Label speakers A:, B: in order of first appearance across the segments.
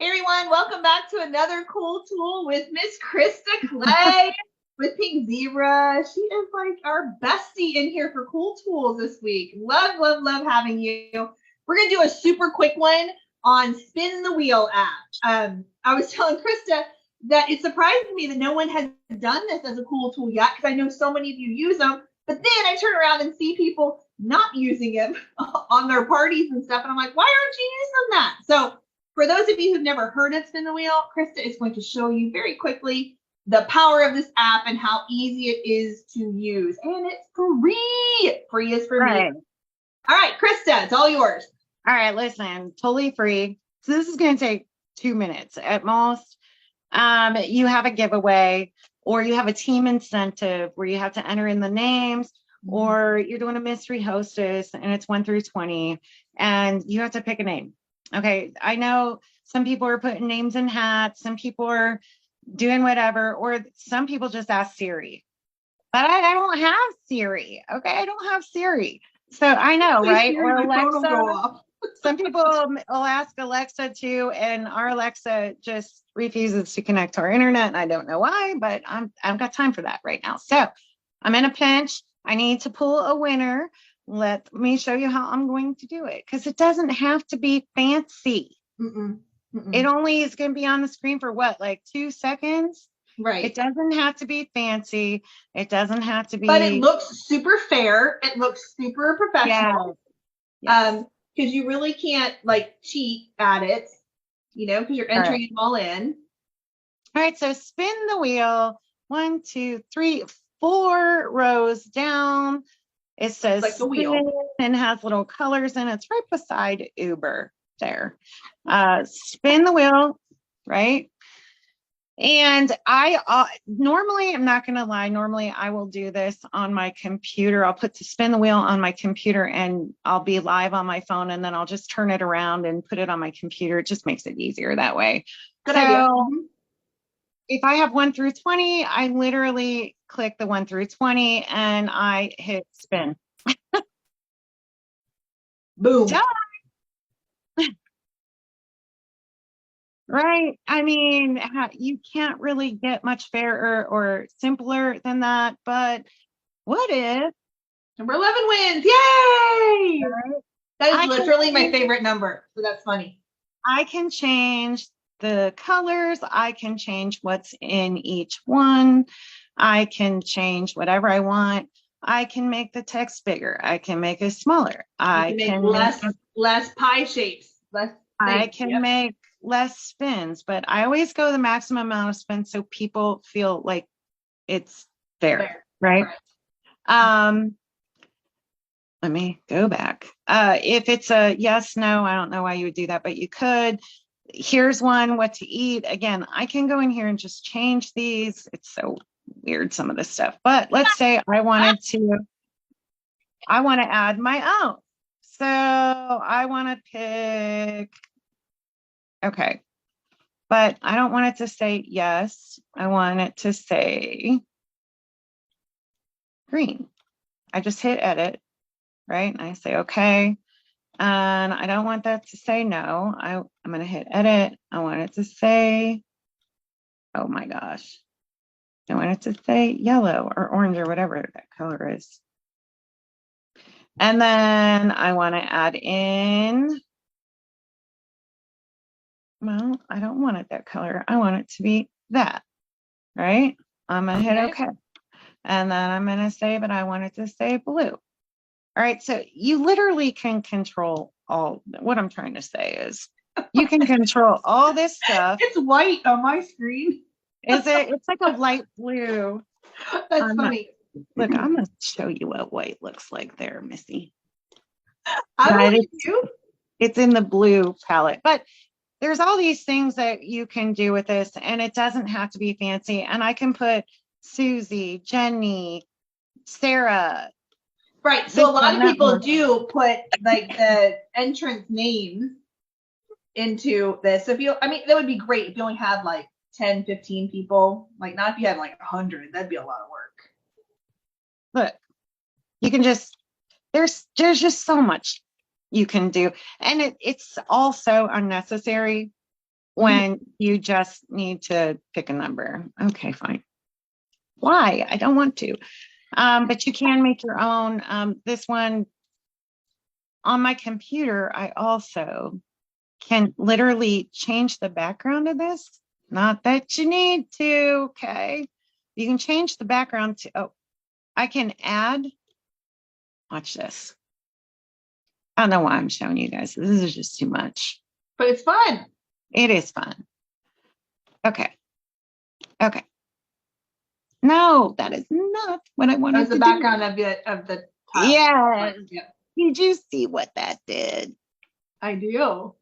A: Hey everyone, welcome back to another cool tool with Miss Krista Clay with Pink Zebra. She is like our bestie in here for cool tools this week. Love, love, love having you. We're gonna do a super quick one on Spin the Wheel app. I was telling Krista that it surprised me that no one has done this as a cool tool yet because I know so many of you use them. But then I turn around and see people not using it on their parties and stuff, and I'm like, why aren't you using that? So for those of you who've never heard of Spin the Wheel, Krista is going to show you very quickly the power of this app and how easy it is to use. And it's free. Free is for me. All right, Krista, it's all yours.
B: All right, listen, totally free. So this is going to take 2 minutes at most. You have a giveaway or you have a team incentive where you have to enter in the names, or you're doing a mystery hostess and it's 1 through 20 and you have to pick a name. Okay, I know some people are putting names in hats, some people are doing whatever, or some people just ask Siri. But I don't have Siri. Okay, I don't have Siri. So I know, right?
A: Siri,
B: or
A: Alexa.
B: Some people will ask Alexa too, and our Alexa just refuses to connect to our internet. And I don't know why, but I've got time for that right now. So I'm in a pinch. I need to pull a winner. Let me show you how I'm going to do it, because it doesn't have to be fancy. It only is going to be on the screen for what, like 2 seconds?
A: Right.
B: It doesn't have to be fancy. It doesn't have to be.
A: But it looks super fair. It looks super professional.
B: Yes.
A: Because you really can't like cheat at it, you know, because you're entering them all in.
B: All right, so spin the wheel. 1, 2, 3, 4 rows down. It says
A: like the wheel
B: and has little colors in it. It's right beside Uber there. Spin the wheel, right? And I normally, I'm not going to lie, normally I will do this on my computer. I'll put the spin the wheel on my computer and I'll be live on my phone, and then I'll just turn it around and put it on my computer. It just makes it easier that way.
A: Good idea.
B: If I have 1 through 20, I literally click the 1 through 20 and I hit spin.
A: Boom.
B: Done. Right. I mean, you can't really get much fairer or simpler than that. But what if
A: number 11 wins? Yay!
B: Right?
A: That is literally my favorite number. So that's funny.
B: I can change the colors. I can change what's in each one. I can change whatever I want. I can make the text bigger. I can make it smaller. I can
A: make less pie shapes.
B: I can make less spins, but I always go the maximum amount of spins so people feel like it's fair. Right? Let me go back. If it's a yes, no, I don't know why you would do that, but you could. Here's one, what to eat. Again, I can go in here and just change these. It's so weird, some of this stuff. But let's say I want to add my own. So I want to pick, okay. But I don't want it to say yes. I want it to say green. I just hit edit, right? And I say, okay. And I don't want that to say no. I'm going to hit edit. I want it to say, oh my gosh. I want it to say yellow or orange or whatever that color is. And then I want to add in, well, I don't want it that color. I want it to be that, right? I'm going to hit okay. And then I'm going to say, but I want it to say blue. All right, so you literally can control all. What I'm trying to say is you can control all this stuff.
A: It's white on my screen.
B: Is it? It's like a light blue.
A: That's funny.
B: Look, I'm going to show you what white looks like there, Missy. It's in the blue palette. But there's all these things that you can do with this, and it doesn't have to be fancy. And I can put Susie, Jenny, Sarah.
A: Right. So a lot of people do put like the entrance names into this. So if you, I mean, that would be great if you only had like 10, 15 people. Like not if you had like 100, that'd be a lot of work.
B: Look, you can just, there's just so much you can do. And it's also unnecessary. when you just need to pick a number. Okay, fine. Why? I don't want to. But you can make your own. This one on my computer, I also can literally change the background of this. Not that you need to, okay? You can change the background to, oh, I can add, watch this. I don't know why I'm showing you guys. This is just too much.
A: But it's fun.
B: It is fun. Okay. Okay. No, that is not what I wanted
A: That's
B: to
A: the
B: do.
A: background of the tile.
B: Yes.
A: Yeah,
B: Did you see what that did?
A: I do.
B: All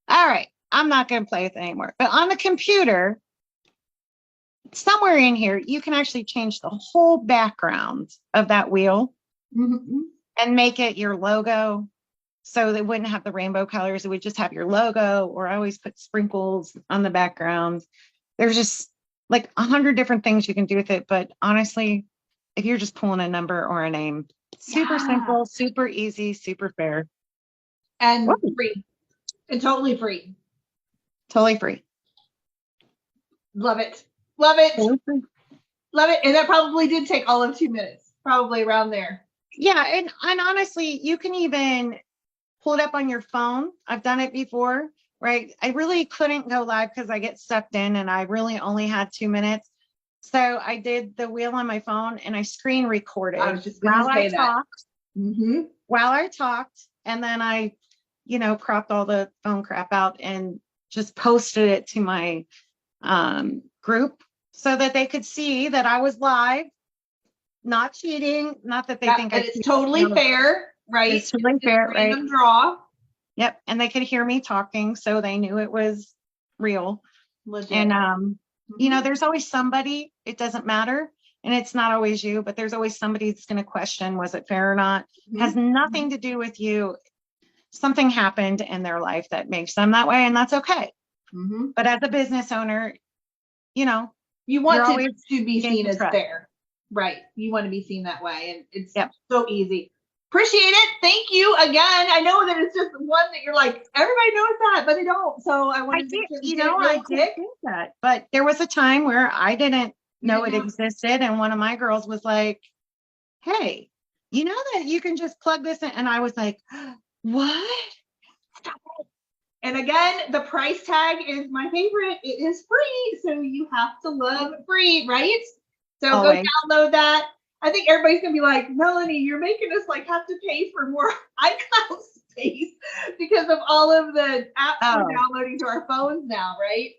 B: right. I'm not going to play with it anymore. But on the computer, somewhere in here, you can actually change the whole background of that wheel
A: Mm-hmm.
B: and make it your logo. So they wouldn't have the rainbow colors. It would just have your logo, or I always put sprinkles on the background. There's just like 100 different things you can do with it. But honestly, if you're just pulling a number or a name, super simple, super easy, super fair.
A: And
B: Woo.
A: free. And totally free.
B: Totally free.
A: Love it. Love it.
B: Totally free.
A: Love it. And that probably did take all of 2 minutes. Probably around there.
B: Yeah. And honestly, you can even pull it up on your phone. I've done it before, right? I really couldn't go live because I get sucked in and I really only had 2 minutes. So I did the wheel on my phone and I screen recorded
A: I was just going to say that.
B: talked.
A: Mm-hmm.
B: While I talked, and then I, cropped all the phone crap out and just posted it to my group so that they could see that I was live, not cheating, not that they think
A: and it's totally fair, right?
B: It's totally fair, right?
A: Random draw.
B: Yep. And they could hear me talking, so they knew it was real.
A: Legit.
B: And, there's always somebody, it doesn't matter. And it's not always you, but there's always somebody that's going to question, was it fair or not?
A: Mhm.
B: Has nothing to do with you. Something happened in their life that makes them that way, and that's okay.
A: Mm-hmm.
B: But as a business owner,
A: you want to be seen as fair, right? You want to be seen that way, and it's so easy. Appreciate it. Thank you again. I know that it's just one that you're like, everybody knows that, but they don't. So I wanted to
B: I did that. But there was a time where I didn't know it existed, and one of my girls was like, hey, you know that you can just plug this in? And I was like, what? Stop it.
A: And again, the price tag is my favorite. It is free, so you have to love free, right? So Always. Go download that. I think everybody's gonna be like, Melanie, you're making us like have to pay for more iCloud space because of all of the apps we're downloading to our phones now, right?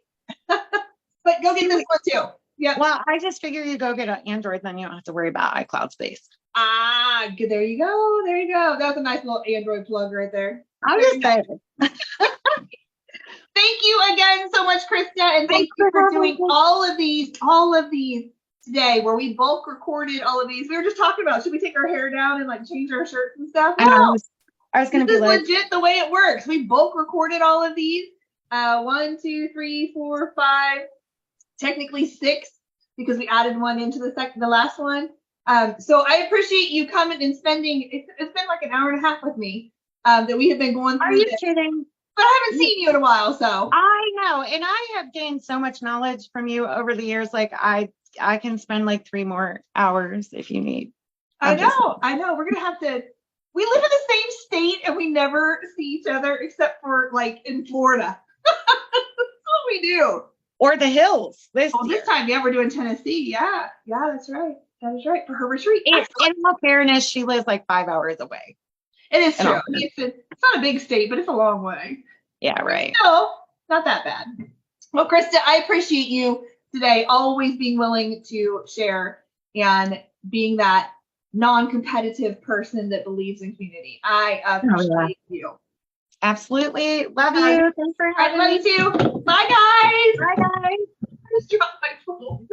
A: But go get this one too. Yeah.
B: Well, I just figure you go get an Android, then you don't have to worry about iCloud space.
A: There you go. There you go. That's a nice little Android plug right there.
B: I'm just saying.
A: Thank you again so much, Krista, and thank you for doing all of these today, where we bulk recorded all of these. We were just talking about, should we take our hair down and like change our shirts and stuff? No,
B: I was going to be like,
A: legit the way it works. We bulk recorded all of these. 1, 2, 3, 4, 5, technically 6, because we added one into the last one. So I appreciate you coming and spending. It's been like an hour and a half with me that we have been going through.
B: Are you kidding?
A: But I haven't seen you in a while, so.
B: I know, and I have gained so much knowledge from you over the years. Like I can spend like 3 more hours if you need.
A: I know. We're gonna have to. We live in the same state and we never see each other except for like in Florida. That's what we do.
B: Or the hills.
A: This time, we're doing Tennessee. Yeah, that's right. That is right for her retreat.
B: In all fairness, she lives like 5 hours away.
A: It is true. It's not a big state, but it's a long way.
B: Yeah, right.
A: No, not that bad. Well, Krista, I appreciate you today, always being willing to share and being that non-competitive person that believes in community. I appreciate you.
B: Absolutely. Love you. Thanks for having me.
A: Love you too. Bye, guys.
B: Bye, guys.
A: I just dropped my phone.